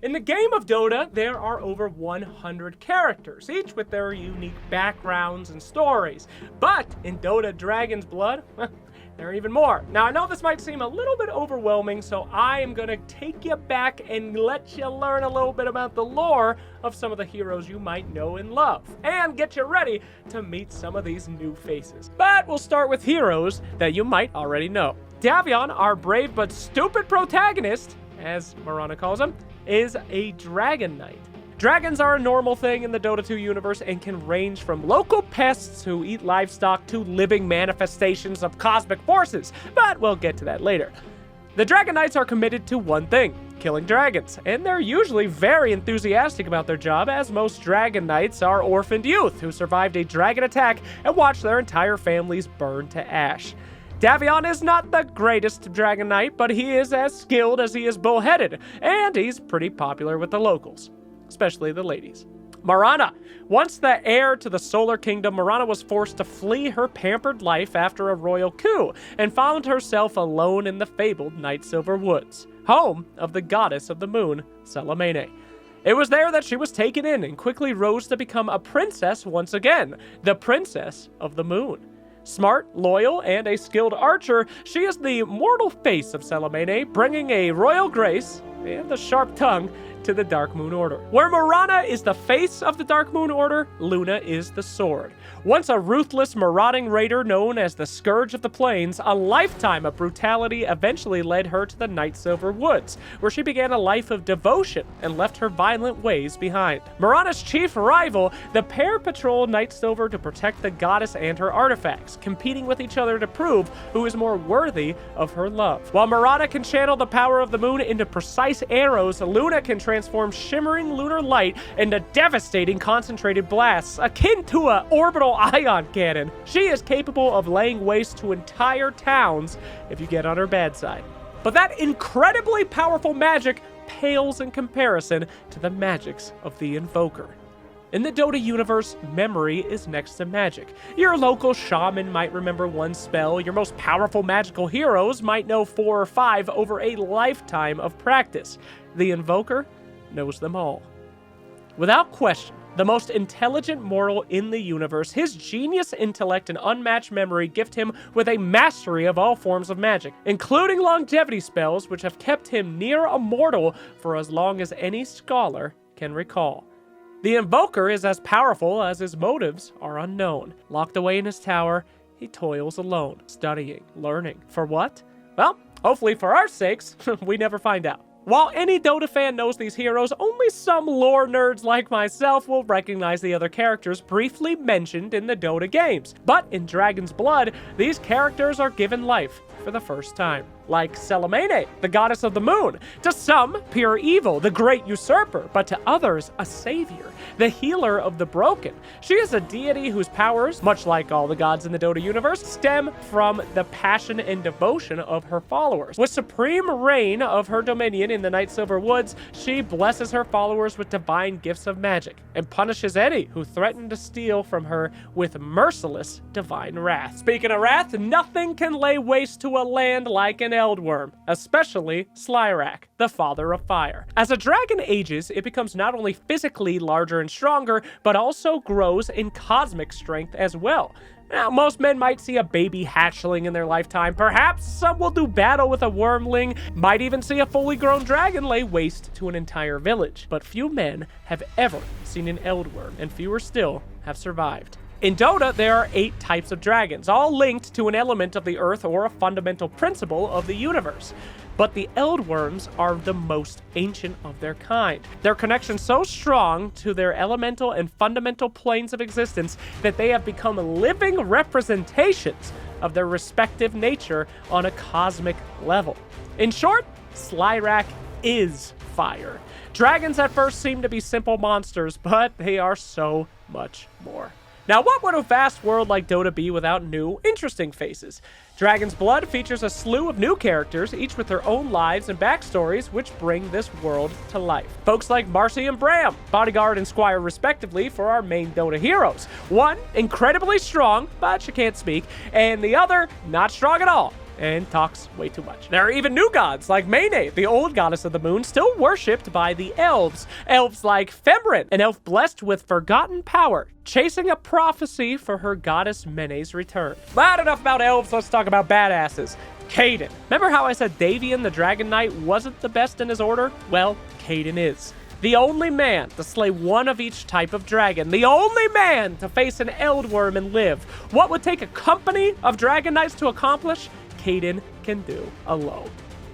In the game of Dota, there are over 100 characters, each with their unique backgrounds and stories. But in Dota Dragon's Blood, there are even more. Now, I know this might seem a little bit overwhelming, so I am gonna take you back and let you learn a little bit about the lore of some of the heroes you might know and love, and get you ready to meet some of these new faces. But we'll start with heroes that you might already know. Davion, our brave but stupid protagonist, as Mirana calls him, is a Dragon Knight. Dragons are a normal thing in the Dota 2 universe and can range from local pests who eat livestock to living manifestations of cosmic forces, but we'll get to that later. The Dragon Knights are committed to one thing: killing dragons, and they're usually very enthusiastic about their job, as most Dragon Knights are orphaned youth who survived a dragon attack and watched their entire families burn to ash. Davion is not the greatest Dragon Knight, but he is as skilled as he is bullheaded, and he's pretty popular with the locals, especially the ladies. Mirana. Once the heir to the Solar Kingdom, Mirana was forced to flee her pampered life after a royal coup, and found herself alone in the fabled Nightsilver Woods, home of the goddess of the moon, Salamene. It was there that she was taken in and quickly rose to become a princess once again, the Princess of the Moon. Smart, loyal, and a skilled archer, she is the mortal face of Salamene, bringing a royal grace and a sharp tongue to the Dark Moon Order. Where Mirana is the face of the Dark Moon Order, Luna is the sword. Once a ruthless, marauding raider known as the Scourge of the Plains, a lifetime of brutality eventually led her to the Nightsilver Woods, where she began a life of devotion and left her violent ways behind. Mirana's chief rival, the pair patrol Nightsilver to protect the goddess and her artifacts, competing with each other to prove who is more worthy of her love. While Mirana can channel the power of the moon into precise arrows, Luna can transform shimmering lunar light into devastating concentrated blasts, akin to an orbital ion cannon. She is capable of laying waste to entire towns if you get on her bad side. But that incredibly powerful magic pales in comparison to the magics of the Invoker. In the Dota universe, memory is next to magic. Your local shaman might remember one spell, your most powerful magical heroes might know 4 or 5 over a lifetime of practice. The Invoker knows them all. Without question, the most intelligent mortal in the universe, his genius intellect and unmatched memory gift him with a mastery of all forms of magic, including longevity spells, which have kept him near immortal for as long as any scholar can recall. The Invoker is as powerful as his motives are unknown. Locked away in his tower, he toils alone, studying, learning. For what? Well, hopefully for our sakes, we never find out. While any Dota fan knows these heroes, only some lore nerds like myself will recognize the other characters briefly mentioned in the Dota games. But in Dragon's Blood, these characters are given life for the first time. Like Salamene, the goddess of the moon. To some, pure evil, the great usurper, but to others, a savior, the healer of the broken. She is a deity whose powers, much like all the gods in the Dota universe, stem from the passion and devotion of her followers. With supreme reign of her dominion in the Nightsilver Woods, she blesses her followers with divine gifts of magic, and punishes any who threaten to steal from her with merciless divine wrath. Speaking of wrath, nothing can lay waste to a land like an Eldworm, especially Slyrak, the father of fire. As a dragon ages, it becomes not only physically larger and stronger, but also grows in cosmic strength as well. Now, most men might see a baby hatchling in their lifetime. Perhaps some will do battle with a wormling, might even see a fully grown dragon lay waste to an entire village. But few men have ever seen an Eldworm, and fewer still have survived. In Dota, there are 8 types of dragons, all linked to an element of the earth or a fundamental principle of the universe. But the Eldworms are the most ancient of their kind. Their connection so strong to their elemental and fundamental planes of existence that they have become living representations of their respective nature on a cosmic level. In short, Slyrak is fire. Dragons at first seem to be simple monsters, but they are so much more. Now, what would a vast world like Dota be without new, interesting faces? Dragon's Blood features a slew of new characters, each with their own lives and backstories, which bring this world to life. Folks like Marcy and Bram, bodyguard and squire respectively, for our main Dota heroes. One, incredibly strong, but she can't speak, and the other, not strong at all. and talks way too much. There are even new gods like Mene, the old goddess of the moon, still worshipped by the elves. Elves like Fembrin, an elf blessed with forgotten power, chasing a prophecy for her goddess Mene's return. But enough about elves, let's talk about badasses. Caden. Remember how I said Davian the Dragon Knight wasn't the best in his order? Well, Caden is. The only man to slay one of each type of dragon. The only man to face an Eldworm and live. What would take a company of Dragon Knights to accomplish, Caden can do alone.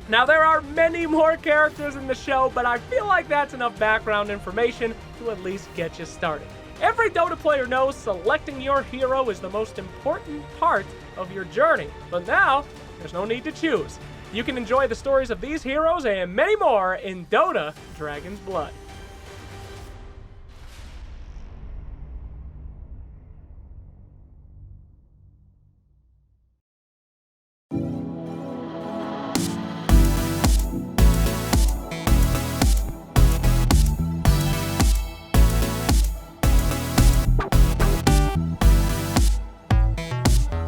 Now, there are many more characters in the show, but I feel like that's enough background information to at least get you started. Every Dota player knows selecting your hero is the most important part of your journey, but now, there's no need to choose. You can enjoy the stories of these heroes and many more in Dota Dragon's Blood.